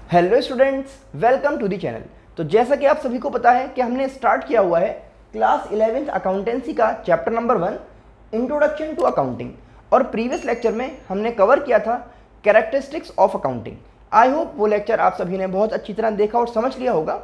Hello students, welcome to the channel. तो जैसा कि आप सभी को पता है कि हमने स्टार्ट किया हुआ है क्लास 11th अकाउंटेंसी का chapter number 1 introduction to accounting. और प्रीवियस लेक्चर में हमने कवर किया था characteristics of accounting. I hope वो लेक्चर आप सभी ने बहुत अच्छी तरह देखा और समझ लिया होगा।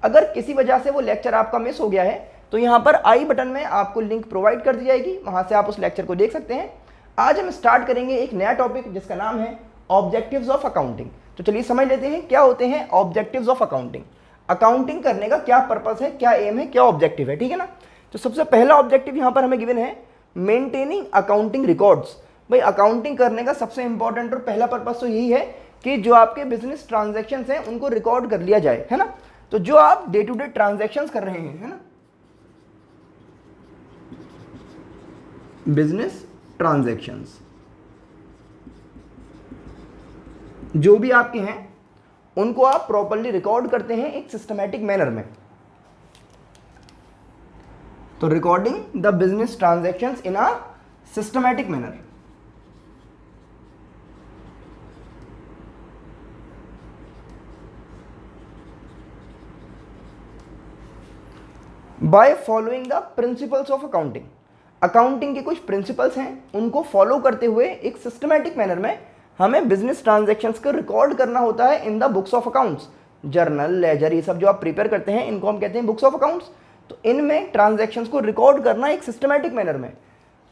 अगर किसी वजह से वो लेक्चर आपका मिस हो गया है तो यहाँ पर आई बटन में आपको लिंक प्रोवाइड कर दी जाएगी, वहाँ से आप उस लेक्चर को देख सकते हैं। आज हम स्टार्ट करेंगे एक नया टॉपिक जिसका नाम है ऑब्जेक्टिव्स ऑफ अकाउंटिंग। तो चलिए समझ लेते हैं क्या होते हैं ऑब्जेक्टिव्स ऑफ अकाउंटिंग। अकाउंटिंग करने का क्या पर्पस है, क्या एम है, क्या ऑब्जेक्टिव है, ठीक है ना। तो सबसे पहला ऑब्जेक्टिव यहाँ पर हमें गिवन है मेंटेनिंग अकाउंटिंग रिकॉर्ड्स। भाई अकाउंटिंग करने का सबसे इंपॉर्टेंट और पहला पर्पस तो यही है कि जो आपके बिजनेस ट्रांजेक्शन हैं उनको रिकॉर्ड कर लिया जाए, है ना। तो जो आप डे टू डे ट्रांजेक्शन कर रहे हैं, है ना, बिजनेस ट्रांजैक्शंस जो भी आपके हैं उनको आप प्रॉपर्ली रिकॉर्ड करते हैं एक सिस्टमैटिक मैनर में। तो recording the business transactions in a systematic manner. By following the principles of accounting. Accounting के कुछ प्रिंसिपल्स हैं, उनको फॉलो करते हुए एक सिस्टमैटिक मैनर में हमें बिजनेस ट्रांजैक्शंस को रिकॉर्ड करना होता है in the books of accounts. Journal, ledger, ये सब जो आप प्रिपेयर करते हैं इनको हम कहते हैं बुक्स ऑफ अकाउंट्स। तो इनमें ट्रांजैक्शंस को रिकॉर्ड करना एक सिस्टमैटिक मैनर में,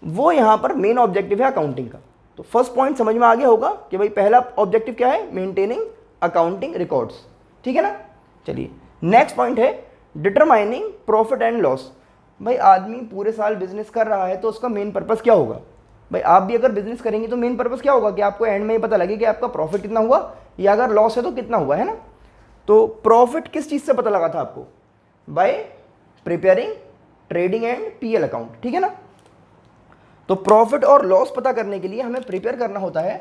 वो यहाँ पर मेन ऑब्जेक्टिव है अकाउंटिंग का। तो फर्स्ट पॉइंट समझ में आ गया होगा कि भाई पहला ऑब्जेक्टिव क्या है, मेंटेनिंग अकाउंटिंग रिकॉर्ड्स, ठीक है ना। चलिए नेक्स्ट पॉइंट है डिटरमाइनिंग प्रॉफिट एंड लॉस। भाई आदमी पूरे साल बिजनेस कर रहा है तो उसका मेन पर्पस क्या होगा। भाई आप भी अगर बिजनेस करेंगे तो मेन पर्पस क्या होगा कि आपको एंड में ये पता लगे कि आपका प्रॉफिट कितना हुआ या अगर लॉस है तो कितना हुआ, है ना। तो प्रॉफिट किस चीज़ से पता लगा था आपको, bye preparing trading and PL account, ठीक है ना। तो प्रॉफिट और लॉस पता करने के लिए हमें प्रिपेयर करना होता है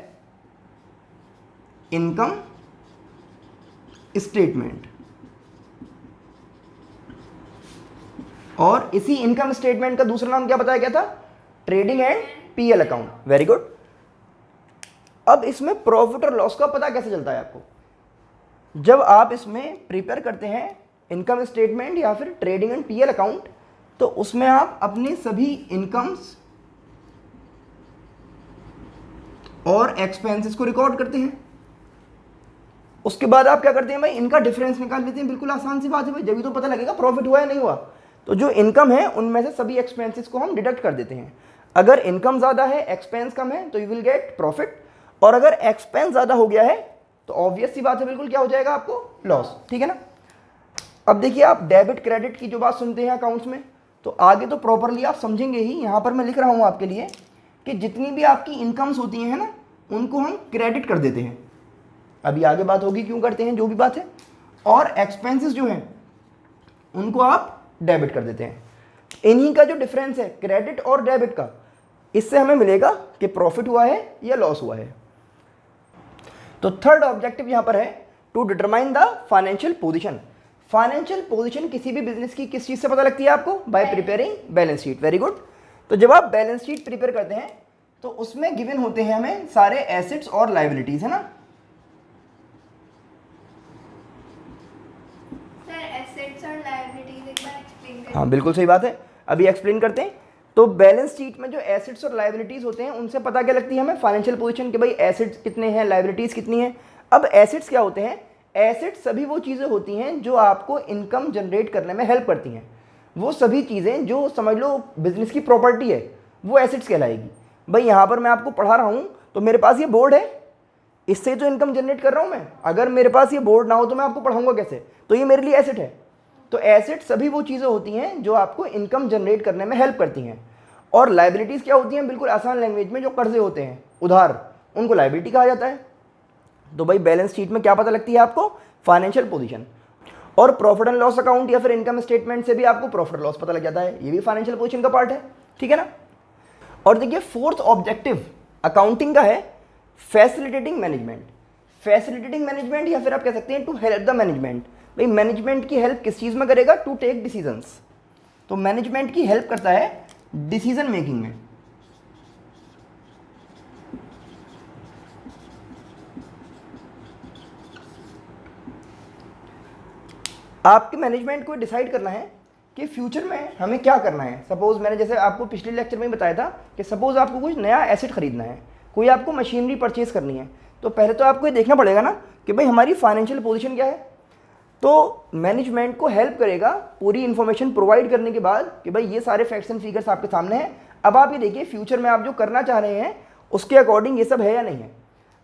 इनकम स्टेटमेंट, और इसी इनकम स्टेटमेंट का दूसरा नाम क्या बताया गया था, trading and PL account. Very good. अब इसमें प्रॉफिट और लॉस का पता कैसे चलता है आपको, जब आप इसमें प्रिपेयर करते हैं इनकम स्टेटमेंट या फिर ट्रेडिंग एंड पीएल अकाउंट, तो उसमें आप अपने सभी इनकम्स और एक्सपेंसेस को रिकॉर्ड करते हैं। उसके बाद आप क्या करते हैं भाई, इनका डिफरेंस निकाल लेते हैं। बिल्कुल आसान सी बात है भाई, जब भी तो पता लगेगा प्रॉफिट हुआ या नहीं हुआ। तो जो इनकम है उनमें से सभी एक्सपेंसेस को हम डिडक्ट कर देते हैं। अगर इनकम ज़्यादा है, एक्सपेंस कम है, तो यू विल गेट प्रॉफिट। और अगर एक्सपेंस ज़्यादा हो गया है तो ऑब्वियस सी बात है, बिल्कुल क्या हो जाएगा आपको, लॉस, ठीक है ना। अब देखिए आप डेबिट क्रेडिट की जो बात सुनते हैं अकाउंट्स में, तो आगे तो प्रॉपरली आप समझेंगे ही। यहाँ पर मैं लिख रहा हूँ आपके लिए कि जितनी भी आपकी इनकम्स होती हैं ना, उनको हम क्रेडिट कर देते हैं। अभी आगे बात होगी क्यों करते हैं, जो भी बात है। और एक्सपेंसेस जो हैं उनको आप डेबिट कर देते हैं। इन्हीं का जो डिफरेंस है क्रेडिट और डेबिट का, इससे हमें मिलेगा कि प्रॉफिट हुआ है या लॉस हुआ है। तो थर्ड ऑब्जेक्टिव यहां पर है to determine the financial position. Financial position किसी भी बिजनेस की किस चीज से पता लगती है आपको, bye preparing balance sheet. Very good. तो जब आप बैलेंस शीट प्रिपेयर करते हैं तो उसमें गिवन होते हैं हमें सारे एसेट्स और लायबिलिटीज, है ना। हाँ बिल्कुल सही बात है, अभी एक्सप्लेन करते हैं। तो बैलेंस शीट में जो एसेट्स और लायबिलिटीज होते हैं उनसे पता क्या लगती है हमें, फाइनेंशियल पोजीशन के भाई एसेट्स कितने हैं, लायबिलिटीज कितनी है। अब एसेट्स क्या होते हैं, एसेट्स सभी वो चीज़ें होती हैं जो आपको इनकम जनरेट करने में हेल्प करती हैं। वो सभी चीज़ें जो समझ लो बिजनेस की प्रॉपर्टी है वो एसेट्स कहलाएगी। भाई यहाँ पर मैं आपको पढ़ा रहा हूँ तो मेरे पास ये बोर्ड है, इससे तो इनकम जनरेट कर रहा हूँ मैं। अगर मेरे पास ये बोर्ड ना हो तो मैं आपको पढ़ाऊंगा कैसे, तो ये मेरे लिए एसेट है। तो एसेट सभी वो चीज़ें होती हैं जो आपको इनकम जनरेट करने में हेल्प करती हैं। और लायबिलिटीज़ क्या होती हैं, बिल्कुल आसान लैंग्वेज में जो कर्जे होते हैं, उधार, उनको लायबिलिटी कहा जाता है। तो भाई बैलेंस शीट में क्या पता लगती है आपको, फाइनेंशियल पोजीशन। और प्रॉफिट एंड लॉस अकाउंट या फिर इनकम स्टेटमेंट से भी आपको प्रॉफिट लॉस पता लग जाता है, ये भी फाइनेंशियल पोजीशन का पार्ट है, ठीक है ना। और देखिए फोर्थ ऑब्जेक्टिव अकाउंटिंग का है फैसिलिटेटिंग मैनेजमेंट। फैसिलिटेटिंग मैनेजमेंट या फिर आप कह सकते हैं टू हेल्प द मैनेजमेंट। भाई मैनेजमेंट की हेल्प किस चीज़ में करेगा, टू टेक डिसीजंस। तो मैनेजमेंट की हेल्प करता है डिसीजन मेकिंग में। आपके मैनेजमेंट को डिसाइड करना है कि फ्यूचर में हमें क्या करना है। सपोज मैंने जैसे आपको पिछले लेक्चर में बताया था कि सपोज आपको कुछ नया एसेट खरीदना है, कोई आपको मशीनरी परचेज करनी है, तो पहले तो आपको ये देखना पड़ेगा ना कि भाई हमारी फाइनेंशियल पोजीशन क्या है। तो मैनेजमेंट को हेल्प करेगा पूरी इन्फॉर्मेशन प्रोवाइड करने के बाद कि भाई ये सारे फैक्ट्स एंड फिगर्स आपके सामने हैं। अब आप ये देखिए फ्यूचर में आप जो करना चाह रहे हैं उसके अकॉर्डिंग ये सब है या नहीं है।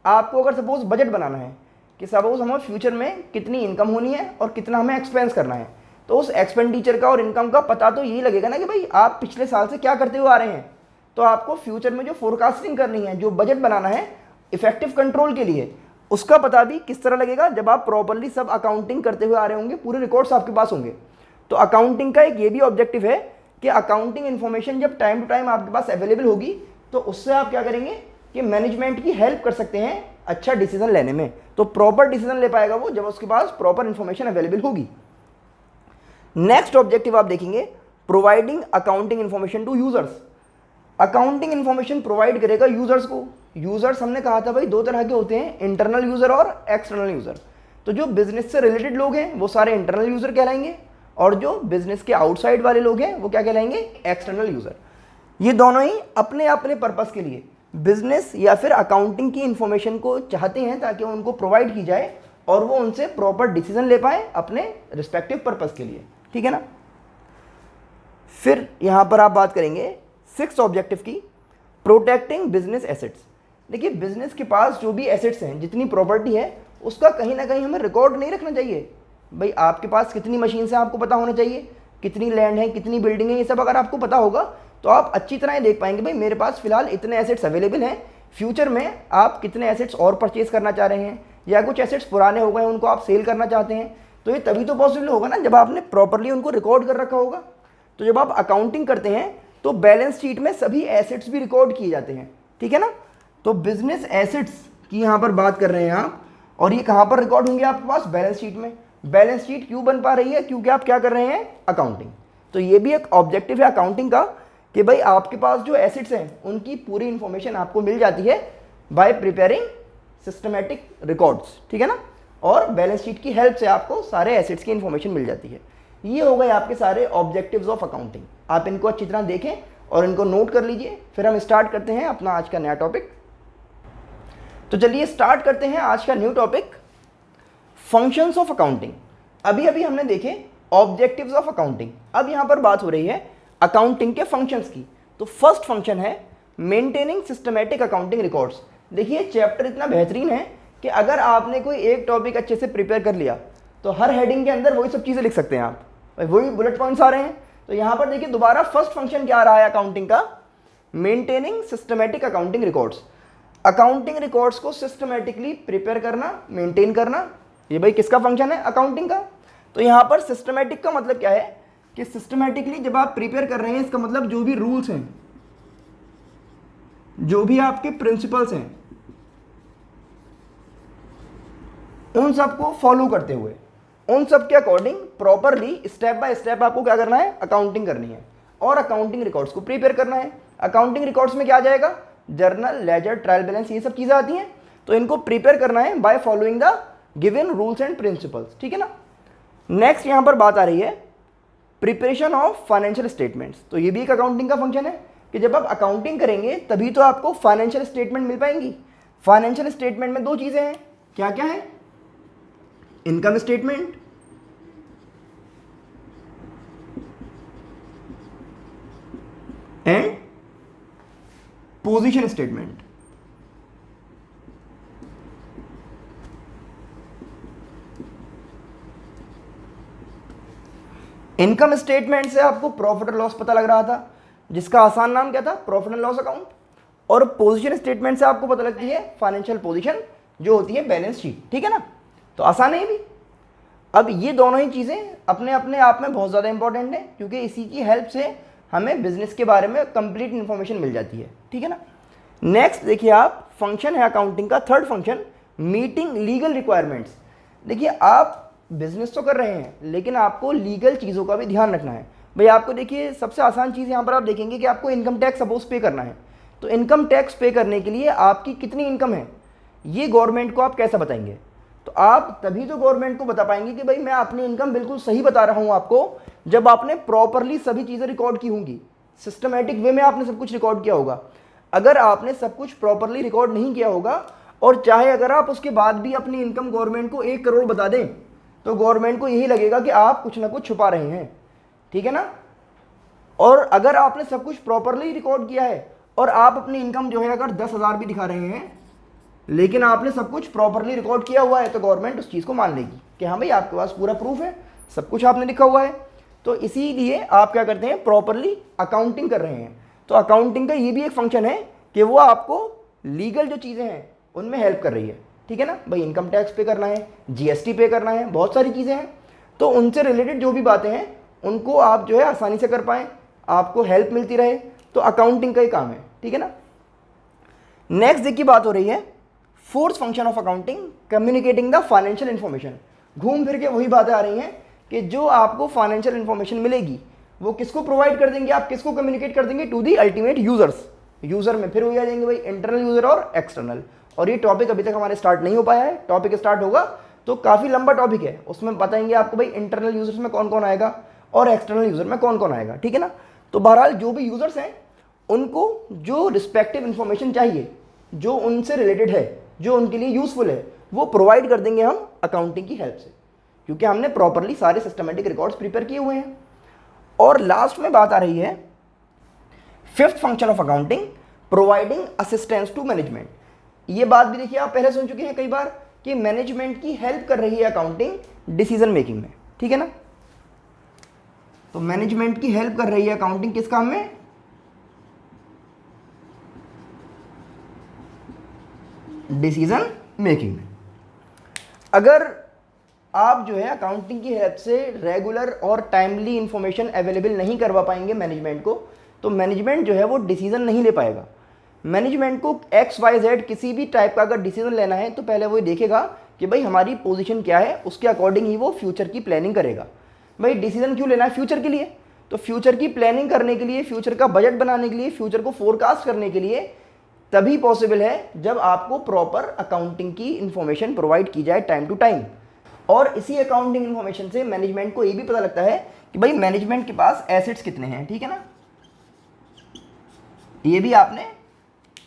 आपको अगर सपोज बजट बनाना है कि सपोज हमें फ्यूचर में कितनी इनकम होनी है और कितना हमें एक्सपेंस करना है, तो उस एक्सपेंडिचर का और इनकम का पता तो यही लगेगा ना कि भाई आप पिछले साल से क्या करते हुए आ रहे हैं। तो आपको फ्यूचर में जो फोरकास्टिंग करनी है, जो बजट बनाना है इफेक्टिव कंट्रोल के लिए, उसका पता भी किस तरह लगेगा, जब आप प्रॉपर्ली सब अकाउंटिंग करते हुए आ रहे होंगे, पूरे रिकॉर्ड्स आपके पास होंगे। तो अकाउंटिंग का एक ये भी ऑब्जेक्टिव है कि अकाउंटिंग इन्फॉर्मेशन जब टाइम टू टाइम आपके पास अवेलेबल होगी तो उससे आप क्या करेंगे कि मैनेजमेंट की हेल्प कर सकते हैं अच्छा डिसीजन लेने में। तो प्रॉपर डिसीजन ले पाएगा वो जब उसके पास प्रॉपर इन्फॉर्मेशन अवेलेबल होगी। नेक्स्ट ऑब्जेक्टिव आप देखेंगे, providing accounting information to users. Accounting information provide करेगा यूजर्स को। यूजर्स हमने कहा था भाई दो तरह के होते हैं, इंटरनल यूजर और एक्सटर्नल यूजर। तो जो बिजनेस से रिलेटेड लोग हैं वो सारे इंटरनल यूजर कहलाएंगे और जो बिजनेस के आउटसाइड वाले लोग हैं वो क्या कहलाएंगे, एक्सटर्नल यूजर। ये दोनों ही अपने अपने पर्पस के लिए बिजनेस या फिर अकाउंटिंग की इंफॉर्मेशन को चाहते हैं ताकि उनको प्रोवाइड की जाए और वो उनसे प्रॉपर डिसीजन ले पाए अपने रिस्पेक्टिव पर्पस के लिए, ठीक है ना। फिर यहां पर आप बात करेंगे सिक्स ऑब्जेक्टिव की, प्रोटेक्टिंग बिजनेस एसेट्स। देखिए बिजनेस के पास जो भी एसेट्स हैं, जितनी प्रॉपर्टी है, उसका कहीं ना कहीं हमें रिकॉर्ड नहीं रखना चाहिए। भाई आपके पास कितनी मशीन है आपको पता होना चाहिए, कितनी लैंड है, कितनी बिल्डिंग है, ये सब अगर आपको पता होगा तो आप अच्छी तरह देख पाएंगे भाई मेरे पास फिलहाल इतने एसेट्स अवेलेबल हैं, फ्यूचर में आप कितने एसेट्स और परचेज करना चाह रहे हैं या कुछ एसेट्स पुराने हो गए उनको आप सेल करना चाहते हैं। तो ये तभी तो पॉसिबल होगा ना जब आपने प्रॉपरली उनको रिकॉर्ड कर रखा होगा। तो जब आप अकाउंटिंग करते हैं तो बैलेंस शीट में सभी एसेट्स भी रिकॉर्ड किए जाते हैं, ठीक है ना। तो बिजनेस एसेट्स की यहाँ पर बात कर रहे हैं आप, और ये कहाँ पर रिकॉर्ड होंगे आपके पास, बैलेंस शीट में। बैलेंस शीट क्यों बन पा रही है, क्योंकि आप क्या कर रहे हैं, अकाउंटिंग। तो ये भी एक ऑब्जेक्टिव है अकाउंटिंग का कि भाई आपके पास जो एसेट्स हैं उनकी पूरी इंफॉर्मेशन आपको मिल जाती है बाय प्रिपेयरिंग सिस्टमैटिक रिकॉर्ड्स, ठीक है ना। और बैलेंस शीट की हेल्प से आपको सारे एसेट्स की इंफॉर्मेशन मिल जाती है। ये हो गए आपके सारे ऑब्जेक्टिव्स ऑफ अकाउंटिंग। आप इनको अच्छी तरह देखें और इनको नोट कर लीजिए। फिर हम स्टार्ट करते हैं अपना आज का नया टॉपिक। तो चलिए स्टार्ट करते हैं आज का new topic, functions of accounting. अभी अभी हमने देखे ऑब्जेक्टिव्स ऑफ अकाउंटिंग, अब यहां पर बात हो रही है अकाउंटिंग के फंक्शंस की। तो फर्स्ट फंक्शन है मेंटेनिंग सिस्टमैटिक अकाउंटिंग रिकॉर्ड्स। देखिए चैप्टर इतना बेहतरीन है कि अगर आपने कोई एक टॉपिक अच्छे से प्रिपेयर कर लिया तो हर हेडिंग के अंदर वही सब चीज़ें लिख सकते हैं आप, वही बुलेट पॉइंट्स आ रहे हैं। तो यहाँ पर देखिए दोबारा फर्स्ट फंक्शन क्या आ रहा है अकाउंटिंग का, maintaining systematic accounting records. Accounting records को सिस्टमैटिकली प्रिपेयर करना, मेंटेन करना, ये भाई किसका फंक्शन है, अकाउंटिंग का। तो यहाँ पर सिस्टमैटिक का मतलब क्या है कि सिस्टमैटिकली जब आप प्रिपेयर कर रहे हैं इसका मतलब जो भी रूल्स हैं, जो भी आपके प्रिंसिपल्स हैं, उन सबको फॉलो करते हुए, उन सब के according properly step by step आपको क्या करना है, अकाउंटिंग करनी है और अकाउंटिंग रिकॉर्ड्स को प्रिपेयर करना है। अकाउंटिंग रिकॉर्ड्स में क्या आ जाएगा, जर्नल, लेजर, ट्रायल बैलेंस, ये सब चीजें आती हैं। तो इनको प्रिपेयर करना है by following the given rules and principles, ठीक है ना। नेक्स्ट यहां पर बात आ रही है प्रिपरेशन ऑफ फाइनेंशियल स्टेटमेंट्स। तो ये भी एक अकाउंटिंग का फंक्शन है कि जब आप अकाउंटिंग करेंगे तभी तो आपको फाइनेंशियल स्टेटमेंट मिल पाएंगी। फाइनेंशियल स्टेटमेंट में दो चीजें हैं, क्या क्या है, income statement and position statement. Income statement से आपको प्रॉफिट एंड लॉस पता लग रहा था, जिसका आसान नाम क्या था, प्रॉफिट एंड लॉस अकाउंट। और पोजीशन स्टेटमेंट से आपको पता लगती है फाइनेंशियल पोजीशन, जो होती है बैलेंस शीट, ठीक है ना। तो आसान है ये भी। अब ये दोनों ही चीज़ें अपने अपने आप में बहुत ज़्यादा इंपॉर्टेंट है क्योंकि इसी की हेल्प से हमें बिजनेस के बारे में कंप्लीट इन्फॉर्मेशन मिल जाती है, ठीक है ना। नेक्स्ट देखिए आप, फंक्शन है अकाउंटिंग का third function, meeting legal requirements. देखिए आप बिजनेस तो कर रहे हैं लेकिन आपको लीगल चीज़ों का भी ध्यान रखना है। भाई आपको देखिए सबसे आसान चीज़ यहाँ पर आप देखेंगे कि आपको इनकम टैक्स सपोज पे करना है, तो इनकम टैक्स पे करने के लिए आपकी कितनी इनकम है ये गवर्नमेंट को आप कैसे बताएंगे। तो आप तभी तो गवर्नमेंट को बता पाएंगे कि भाई मैं अपनी इनकम बिल्कुल सही बता रहा हूं आपको, जब आपने प्रॉपरली सभी चीज़ें रिकॉर्ड की होंगी, सिस्टमेटिक वे में आपने सब कुछ रिकॉर्ड किया होगा। अगर आपने सब कुछ प्रॉपरली रिकॉर्ड नहीं किया होगा, और चाहे अगर आप उसके बाद भी अपनी इनकम गवर्नमेंट को 1 करोड़ बता दें, तो गवर्नमेंट को यही लगेगा कि आप कुछ ना कुछ छुपा रहे हैं, ठीक है ना। और अगर आपने सब कुछ प्रॉपरली रिकॉर्ड किया है और आप अपनी इनकम जो है अगर 10,000 भी दिखा रहे हैं, लेकिन आपने सब कुछ प्रॉपरली रिकॉर्ड किया हुआ है, तो गवर्नमेंट उस चीज़ को मान लेगी कि हाँ भाई आपके पास पूरा प्रूफ है, सब कुछ आपने लिखा हुआ है। तो इसीलिए आप क्या करते हैं, प्रॉपरली अकाउंटिंग कर रहे हैं। तो अकाउंटिंग का ये भी एक फंक्शन है कि वो आपको लीगल जो चीज़ें हैं उनमें हेल्प कर रही है, ठीक है ना। भाई इनकम टैक्स पे करना है, जीएसटी पे करना है, बहुत सारी चीज़ें हैं, तो उनसे रिलेटेड जो भी बातें हैं उनको आप जो है आसानी से कर पाएँ, आपको हेल्प मिलती रहे, तो अकाउंटिंग का ही काम है, ठीक है ना। नेक्स्ट देखिए बात हो रही है fourth function of accounting, communicating the financial information. घूम फिर के वही बातें आ रही हैं कि जो आपको फाइनेंशियल इन्फॉर्मेशन मिलेगी वो किसको प्रोवाइड कर देंगे, आप किसको कम्युनिकेट कर देंगे, to the ultimate users. User में फिर वही आ जाएंगे भाई इंटरनल यूजर और एक्सटर्नल। और ये टॉपिक अभी तक हमारे स्टार्ट नहीं हो पाया है, टॉपिक स्टार्ट होगा तो काफ़ी लंबा टॉपिक है, उसमें बताएंगे आपको भाई इंटरनल यूजर्स में कौन कौन आएगा और एक्सटर्नल यूजर में कौन कौन आएगा, ठीक है ना। तो बहरहाल जो भी यूजर्स हैं उनको जो रिस्पेक्टिव इन्फॉर्मेशन चाहिए, जो उनसे रिलेटेड है, जो उनके लिए यूजफुल है, वो प्रोवाइड कर देंगे हम अकाउंटिंग की हेल्प से, क्योंकि हमने प्रॉपरली सारे सिस्टमेटिक रिकॉर्ड्स प्रिपेयर किए हुए हैं। और लास्ट में बात आ रही है fifth function of accounting, providing assistance to management. ये बात भी देखिए आप पहले सुन चुके हैं कई बार कि मैनेजमेंट की हेल्प कर रही है अकाउंटिंग डिसीजन मेकिंग में, ठीक है ना। तो मैनेजमेंट की हेल्प कर रही है अकाउंटिंग किस काम में, डिसीजन मेकिंग में। अगर आप जो है अकाउंटिंग की हेल्प से रेगुलर और टाइमली इंफॉर्मेशन अवेलेबल नहीं करवा पाएंगे मैनेजमेंट को, तो मैनेजमेंट जो है वो डिसीजन नहीं ले पाएगा। मैनेजमेंट को XYZ किसी भी टाइप का अगर डिसीजन लेना है तो पहले वो देखेगा कि भाई हमारी पोजीशन क्या है, उसके अकॉर्डिंग ही वो फ्यूचर की प्लानिंग करेगा। भाई डिसीजन क्यों लेना है, फ्यूचर के लिए, तो फ्यूचर की प्लानिंग करने के लिए, फ्यूचर का बजट बनाने के लिए, फ्यूचर को फोरकास्ट करने के लिए तभी पॉसिबल है जब आपको प्रॉपर अकाउंटिंग की इंफॉर्मेशन प्रोवाइड की जाए टाइम टू टाइम। और इसी अकाउंटिंग इंफॉर्मेशन से मैनेजमेंट को ये भी पता लगता है कि भाई मैनेजमेंट के पास एसेट्स कितने हैं, ठीक है ना। ये भी आपने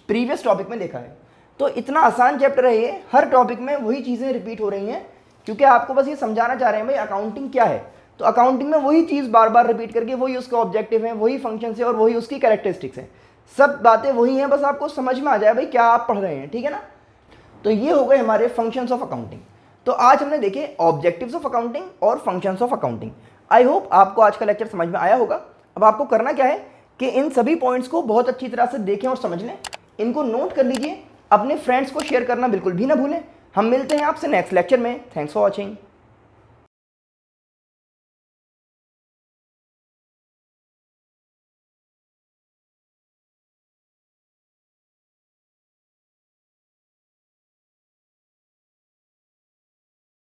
प्रीवियस टॉपिक में देखा है। तो इतना आसान चैप्टर है ये, हर टॉपिक में वही चीज़ें रिपीट हो रही हैं, क्योंकि आपको बस ये समझाना चाह रहे हैं भाई अकाउंटिंग क्या है। तो अकाउंटिंग में वही चीज़ बार बार रिपीट करके, वही उसका ऑब्जेक्टिव है, वही फंक्शन है और वही उसकी कैरेक्टरिस्टिक्स हैं, सब बातें वही हैं, बस आपको समझ में आ जाए भाई क्या आप पढ़ रहे हैं, ठीक है ना। तो ये हो गए हमारे फंक्शंस ऑफ अकाउंटिंग। तो आज हमने देखे ऑब्जेक्टिव्स ऑफ अकाउंटिंग और functions of accounting. I hope आपको आज का लेक्चर समझ में आया होगा। अब आपको करना क्या है कि इन सभी पॉइंट्स को बहुत अच्छी तरह से देखें और समझ लें, इनको नोट कर लीजिए, अपने फ्रेंड्स को शेयर करना बिल्कुल भी ना भूलें। हम मिलते हैं आपसे नेक्स्ट लेक्चर में। Thanks for watching.